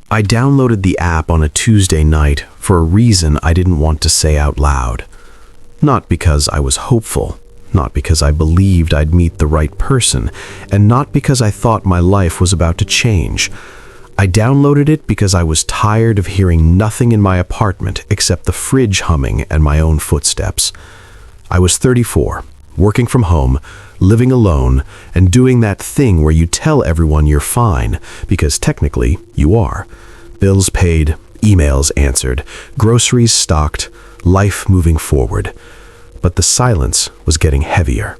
I downloaded the app on a Tuesday night for a reason I didn't want to say out loud. Not because I was hopeful, not because I believed I'd meet the right person, and not because I thought my life was about to change. I downloaded it because I was tired of hearing nothing in my apartment except the fridge humming and my own footsteps. I was 34, working from home, living alone, and doing that thing where you tell everyone you're fine, because technically you are. Bills paid, emails answered, groceries stocked, life moving forward. But the silence was getting heavier.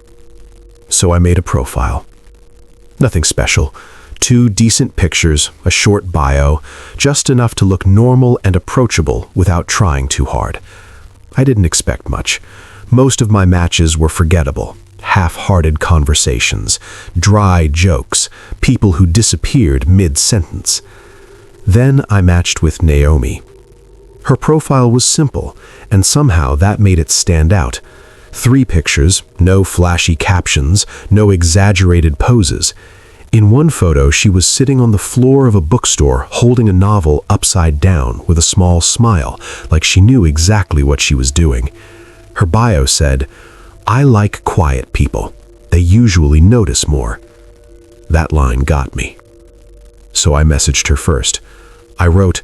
So I made a profile. Nothing special. 2 decent pictures, a short bio, just enough to look normal and approachable without trying too hard. I didn't expect much. Most of my matches were forgettable. Half-hearted conversations, dry jokes, people who disappeared mid-sentence. Then I matched with Naomi. Her profile was simple, and somehow that made it stand out. 3 pictures, no flashy captions, no exaggerated poses. In one photo, she was sitting on the floor of a bookstore holding a novel upside down with a small smile, like she knew exactly what she was doing. Her bio said, "I like quiet people. They usually notice more." That line got me. So I messaged her first. I wrote,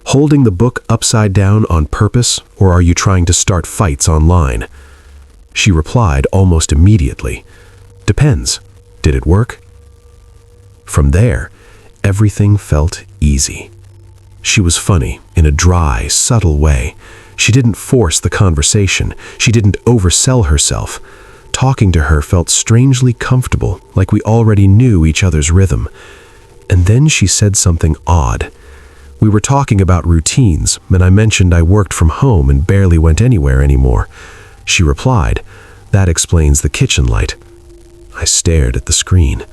"Holding the book upside down on purpose, or are you trying to start fights online?" She replied almost immediately, "Depends. Did it work?" From there, everything felt easy. She was funny in a dry, subtle way. She didn't force the conversation. She didn't oversell herself. Talking to her felt strangely comfortable, like we already knew each other's rhythm. And then she said something odd. We were talking about routines, and I mentioned I worked from home and barely went anywhere anymore. She replied, "That explains the kitchen light." I stared at the screen.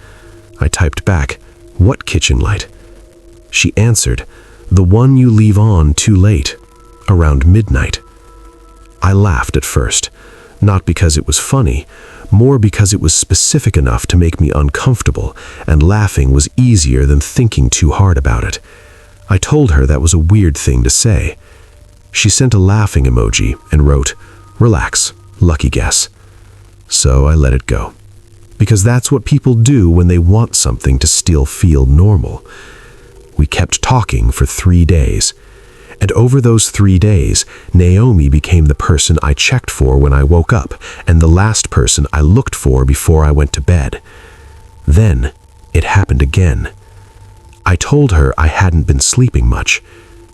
I typed back, "What kitchen light?" She answered, "The one you leave on too late, around midnight." I laughed at first, not because it was funny, more because it was specific enough to make me uncomfortable, and laughing was easier than thinking too hard about it. I told her that was a weird thing to say. She sent a laughing emoji and wrote, "Relax, lucky guess." So I let it go. Because that's what people do when they want something to still feel normal. We kept talking for 3 days. And over those 3 days, Naomi became the person I checked for when I woke up, and the last person I looked for before I went to bed. Then, it happened again. I told her I hadn't been sleeping much.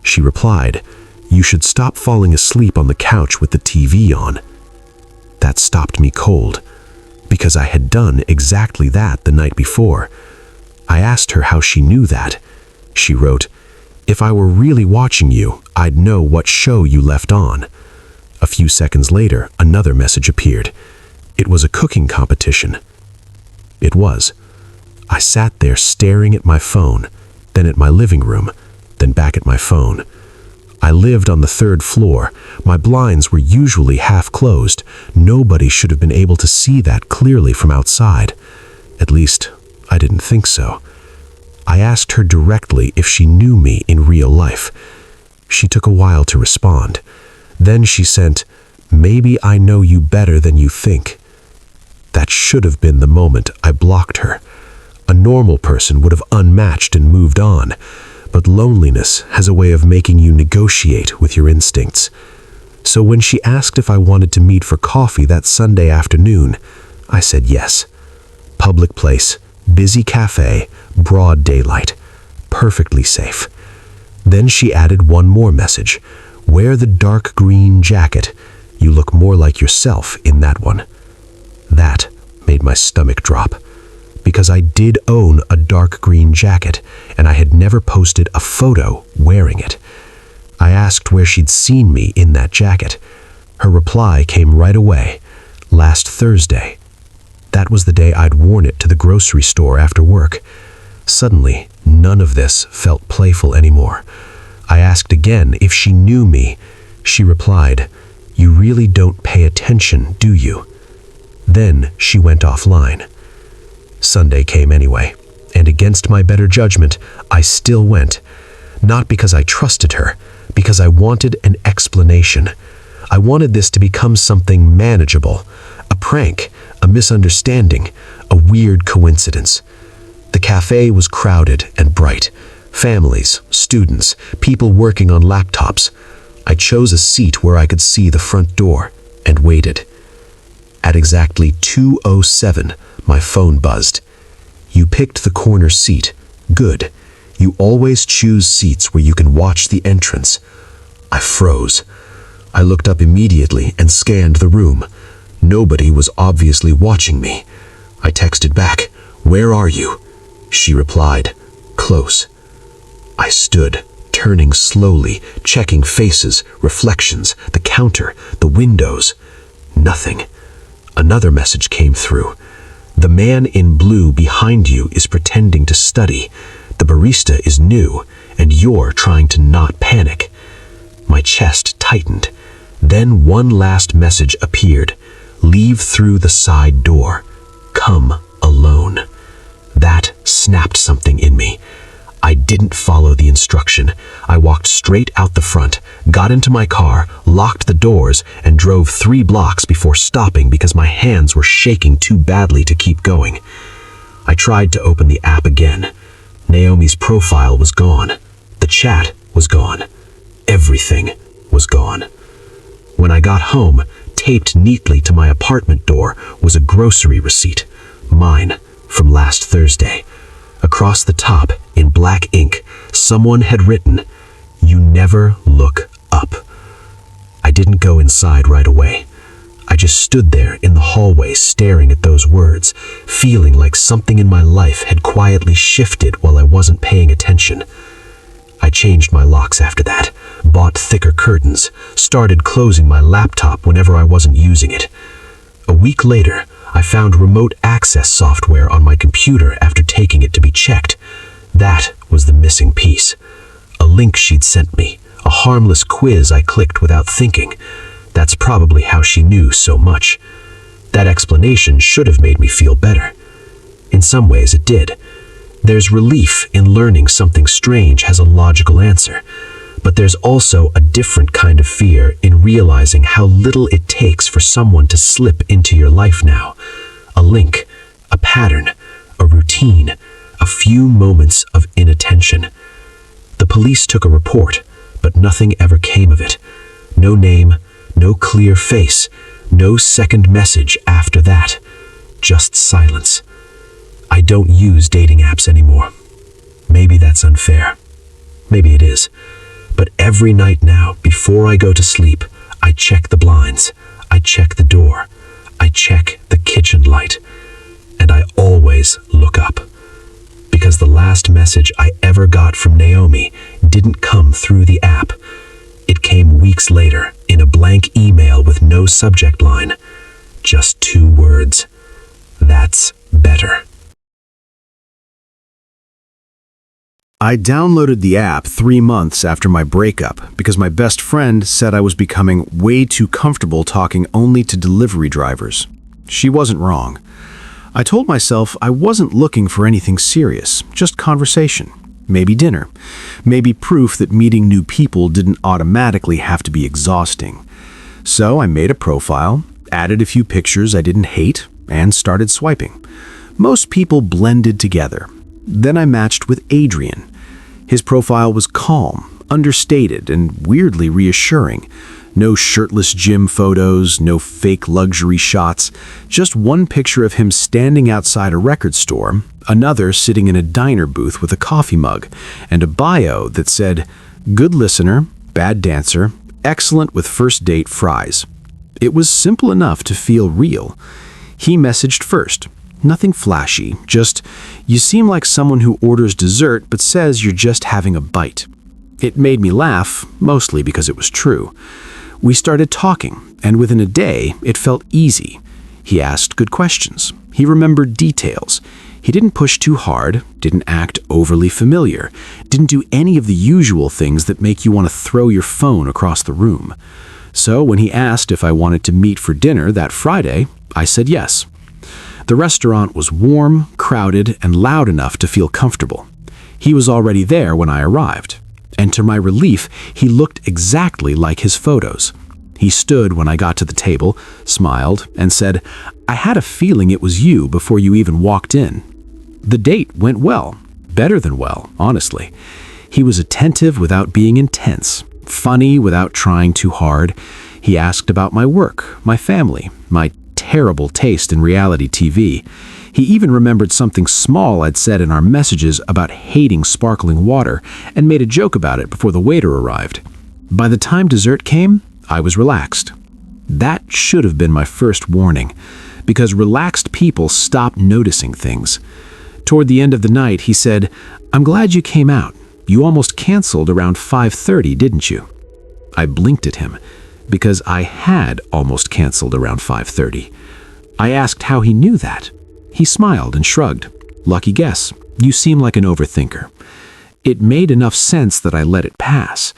She replied, "You should stop falling asleep on the couch with the TV on." That stopped me cold, because I had done exactly that the night before. I asked her how she knew that. She wrote, "If I were really watching you, I'd know what show you left on." A few seconds later, another message appeared. It was a cooking competition. It was. I sat there staring at my phone, then at my living room, then back at my phone. I lived on the 3rd floor. My blinds were usually half closed. Nobody should have been able to see that clearly from outside. At least, I didn't think so. I asked her directly if she knew me in real life. She took a while to respond. Then she sent, "Maybe I know you better than you think." That should have been the moment I blocked her. A normal person would have unmatched and moved on. But loneliness has a way of making you negotiate with your instincts. So when she asked if I wanted to meet for coffee that Sunday afternoon, I said yes. Public place, busy cafe, broad daylight, perfectly safe. Then she added one more message. "Wear the dark green jacket. You look more like yourself in that one." That made my stomach drop. Because I did own a dark green jacket, and I had never posted a photo wearing it. I asked where she'd seen me in that jacket. Her reply came right away, "Last Thursday." That was the day I'd worn it to the grocery store after work. Suddenly, none of this felt playful anymore. I asked again if she knew me. She replied, "You really don't pay attention, do you?" Then she went offline. Sunday came anyway, and against my better judgment, I still went. Not because I trusted her, because I wanted an explanation. I wanted this to become something manageable, a prank, a misunderstanding, a weird coincidence. The cafe was crowded and bright. Families, students, people working on laptops. I chose a seat where I could see the front door and waited. At exactly 2:07, my phone buzzed. "You picked the corner seat. Good. You always choose seats where you can watch the entrance." I froze. I looked up immediately and scanned the room. Nobody was obviously watching me. I texted back, "Where are you?" She replied, "Close." I stood, turning slowly, checking faces, reflections, the counter, the windows. Nothing. Another message came through. "The man in blue behind you is pretending to study. The barista is new, and you're trying to not panic." My chest tightened. Then one last message appeared. "Leave through the side door. Come alone." That snapped something in me. I didn't follow the instruction. I walked straight out the front, got into my car, locked the doors, and drove 3 blocks before stopping because my hands were shaking too badly to keep going. I tried to open the app again. Naomi's profile was gone. The chat was gone. Everything was gone. When I got home, taped neatly to my apartment door was a grocery receipt. Mine, from last Thursday. Across the top, in black ink, someone had written, "You never look up." I didn't go inside right away. I just stood there in the hallway staring at those words, feeling like something in my life had quietly shifted while I wasn't paying attention. I changed my locks after that, bought thicker curtains, started closing my laptop whenever I wasn't using it. A week later, I found remote access software on my computer after taking it to be checked. That was the missing piece. A link she'd sent me, a harmless quiz I clicked without thinking. That's probably how she knew so much. That explanation should have made me feel better. In some ways it did. There's relief in learning something strange has a logical answer. But there's also a different kind of fear in realizing how little it takes for someone to slip into your life now. A link, a pattern, a routine, a few moments of inattention. The police took a report, but nothing ever came of it. No name, no clear face, no second message after that. Just silence. I don't use dating apps anymore. Maybe that's unfair. Maybe it is. But every night now, before I go to sleep, I check the blinds, I check the door, I check the kitchen light, and I always look up. Because the last message I ever got from Naomi didn't come through the app. It came weeks later in a blank email with no subject line. Just 2 words. That's better. I downloaded the app 3 months after my breakup because my best friend said I was becoming way too comfortable talking only to delivery drivers. She wasn't wrong. I told myself I wasn't looking for anything serious, just conversation, maybe dinner, maybe proof that meeting new people didn't automatically have to be exhausting. So I made a profile, added a few pictures I didn't hate, and started swiping. Most people blended together. Then I matched with Adrian. His profile was calm, understated, and weirdly reassuring. No shirtless gym photos, no fake luxury shots, just one picture of him standing outside a record store, another sitting in a diner booth with a coffee mug, and a bio that said, "Good listener, bad dancer, excellent with first date fries." It was simple enough to feel real. He messaged first. Nothing flashy, just, "You seem like someone who orders dessert but says you're just having a bite." It made me laugh, mostly because it was true. We started talking, and within a day, it felt easy. He asked good questions. He remembered details. He didn't push too hard, didn't act overly familiar, didn't do any of the usual things that make you want to throw your phone across the room. So when he asked if I wanted to meet for dinner that Friday, I said yes. The restaurant was warm, crowded, and loud enough to feel comfortable. He was already there when I arrived. and to my relief, he looked exactly like his photos. He stood when I got to the table, smiled, and said, "I had a feeling it was you before you even walked in." The date went well, better than well, honestly. He was attentive without being intense, funny without trying too hard. He asked about my work, my family, my terrible taste in reality TV. He even remembered something small I'd said in our messages about hating sparkling water and made a joke about it before the waiter arrived. By the time dessert came, I was relaxed. That should have been my first warning, because relaxed people stop noticing things. Toward the end of the night, he said, "I'm glad you came out. You almost canceled around 5:30, didn't you?" I blinked at him, because I had almost canceled around 5:30. I asked how he knew that. He smiled and shrugged. "Lucky guess. You seem like an overthinker." It made enough sense that I let it pass.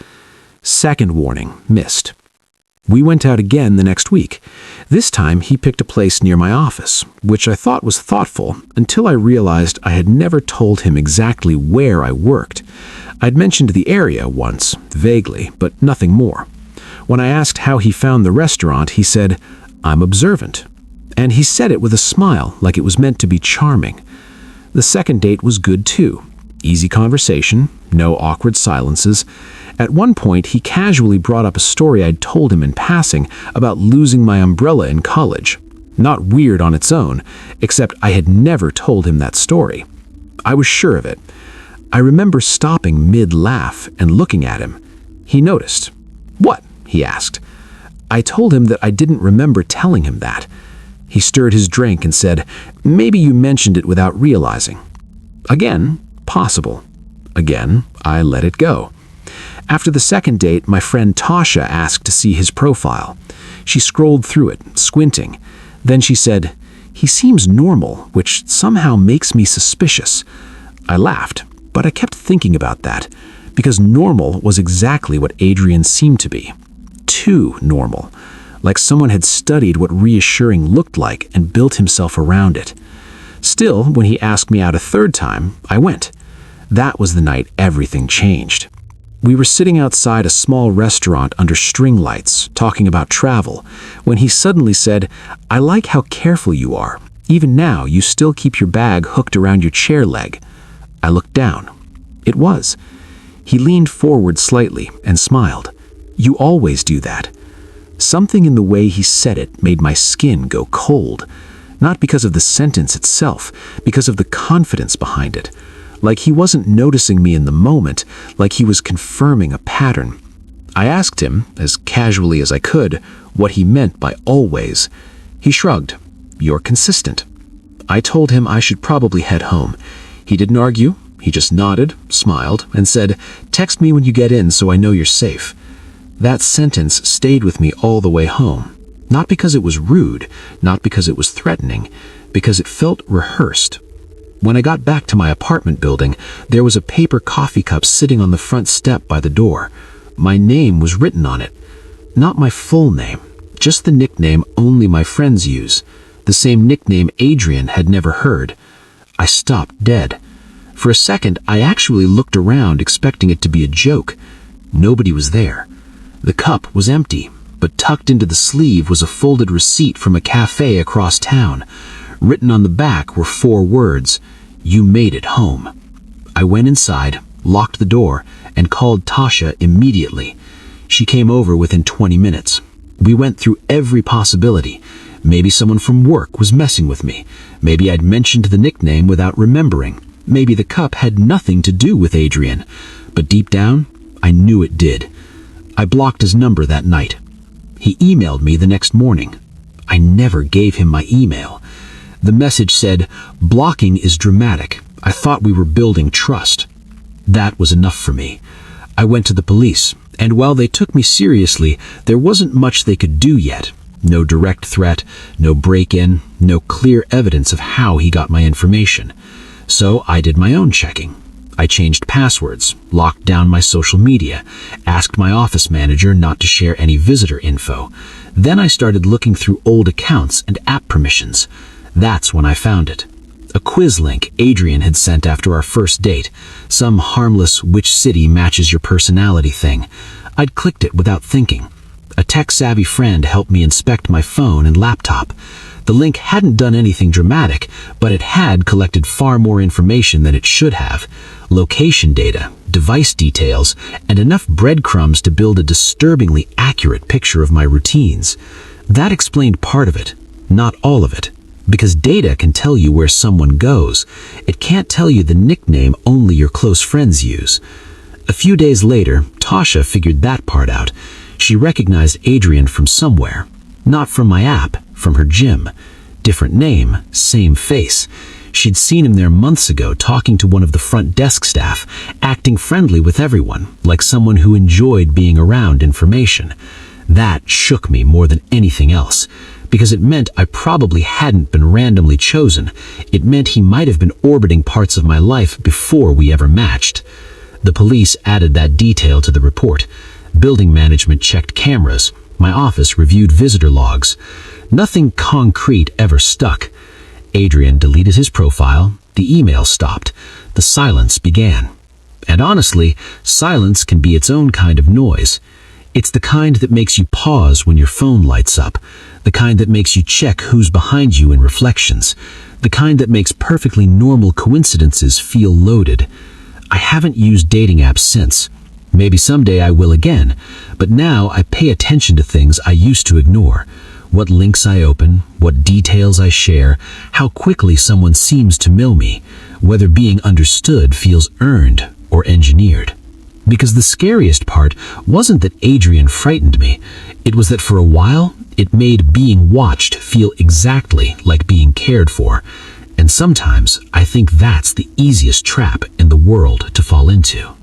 Second warning, missed. We went out again the next week. This time he picked a place near my office, which I thought was thoughtful until I realized I had never told him exactly where I worked. I'd mentioned the area once, vaguely, but nothing more. When I asked how he found the restaurant, he said, "I'm observant." And he said it with a smile, like it was meant to be charming. The second date was good too. Easy conversation, no awkward silences. At one point, he casually brought up a story I'd told him in passing about losing my umbrella in college. Not weird on its own, except I had never told him that story. I was sure of it. I remember stopping mid-laugh and looking at him. He noticed. "What?" he asked. I told him that I didn't remember telling him that. He stirred his drink and said, "Maybe you mentioned it without realizing." Again, possible. Again, I let it go. After the second date, my friend Tasha asked to see his profile. She scrolled through it, squinting. Then she said, "He seems normal, which somehow makes me suspicious." I laughed, but I kept thinking about that, because normal was exactly what Adrian seemed to be. Too normal. Like someone had studied what reassuring looked like and built himself around it. Still, when he asked me out a third time, I went. That was the night everything changed. We were sitting outside a small restaurant under string lights, talking about travel, when he suddenly said, "I like how careful you are. Even now, you still keep your bag hooked around your chair leg." I looked down. It was. He leaned forward slightly and smiled. "You always do that." Something in the way he said it made my skin go cold. Not because of the sentence itself, because of the confidence behind it. Like he wasn't noticing me in the moment, like he was confirming a pattern. I asked him, as casually as I could, what he meant by always. He shrugged. "You're consistent." I told him I should probably head home. He didn't argue. He just nodded, smiled, and said, "Text me when you get in so I know you're safe." That sentence stayed with me all the way home. Not because it was rude, not because it was threatening, because it felt rehearsed. When I got back to my apartment building, there was a paper coffee cup sitting on the front step by the door. My name was written on it. Not my full name, just the nickname only my friends use. The same nickname Adrian had never heard. I stopped dead. For a second, I actually looked around expecting it to be a joke. Nobody was there. The cup was empty, but tucked into the sleeve was a folded receipt from a cafe across town. Written on the back were 4 words, "You made it home." I went inside, locked the door, and called Tasha immediately. She came over within 20 minutes. We went through every possibility. Maybe someone from work was messing with me. Maybe I'd mentioned the nickname without remembering. Maybe the cup had nothing to do with Adrian. But deep down, I knew it did. I blocked his number that night. He emailed me the next morning. I never gave him my email. The message said, "Blocking is dramatic. I thought we were building trust." That was enough for me. I went to the police, and while they took me seriously, there wasn't much they could do yet. No direct threat, no break-in, no clear evidence of how he got my information. So I did my own checking. I changed passwords, locked down my social media, asked my office manager not to share any visitor info. Then I started looking through old accounts and app permissions. That's when I found it. A quiz link Adrian had sent after our first date, some harmless which city matches your personality thing. I'd clicked it without thinking. A tech-savvy friend helped me inspect my phone and laptop. The link hadn't done anything dramatic, but it had collected far more information than it should have. Location data, device details, and enough breadcrumbs to build a disturbingly accurate picture of my routines. That explained part of it, not all of it. Because data can tell you where someone goes, it can't tell you the nickname only your close friends use. A few days later, Tasha figured that part out. She recognized Adrian from somewhere. Not from my app, from her gym. Different name, same face. She'd seen him there months ago talking to one of the front desk staff, acting friendly with everyone, like someone who enjoyed being around information. That shook me more than anything else, because it meant I probably hadn't been randomly chosen. It meant he might have been orbiting parts of my life before we ever matched. The police added that detail to the report. Building management checked cameras. My office reviewed visitor logs. Nothing concrete ever stuck. Adrian deleted his profile. The email stopped. The silence began. And honestly, silence can be its own kind of noise. It's the kind that makes you pause when your phone lights up, the kind that makes you check who's behind you in reflections, the kind that makes perfectly normal coincidences feel loaded. I haven't used dating apps since. Maybe someday I will again, but now I pay attention to things I used to ignore. What links I open, what details I share, how quickly someone seems to know me, whether being understood feels earned or engineered. Because the scariest part wasn't that Adrian frightened me. It was that for a while, it made being watched feel exactly like being cared for. And sometimes I think that's the easiest trap in the world to fall into.